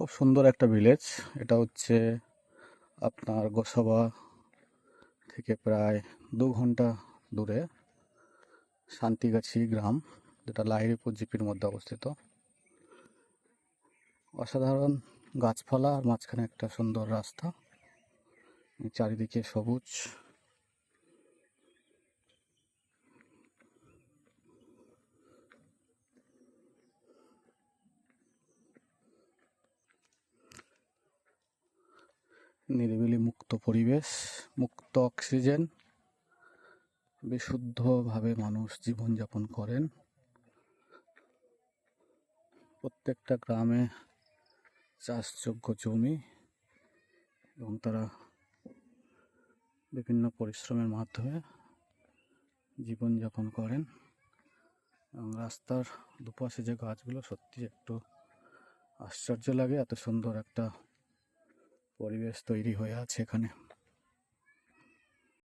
খুব সুন্দর একটা ভিলেজ। এটা হচ্ছে আপনার গোসাবা থেকে প্রায় 2 ঘন্টা দূরে শান্তিগাছি গ্রাম, যেটা লাহিড়িপুর জিপির মধ্যে অবস্থিত। অসাধারণ গাছপালা আর মাঝখানে একটা সুন্দর রাস্তা, চারিদিকে সবুজ। নিরিবিলি মুক্ত পরিবেশ, মুক্ত অক্সিজেন, বিশুদ্ধভাবে মানুষ জীবনযাপন করেন। প্রত্যেকটা গ্রামে চাষযোগ্য জমি এবং তারা বিভিন্ন পরিশ্রমের মাধ্যমে জীবনযাপন করেন। এবং রাস্তার দুপাশে যে গাছগুলো, সত্যি একটু আশ্চর্য লাগে, এত সুন্দর একটা পরিবেশ তৈরি হয়ে আছে এখানে।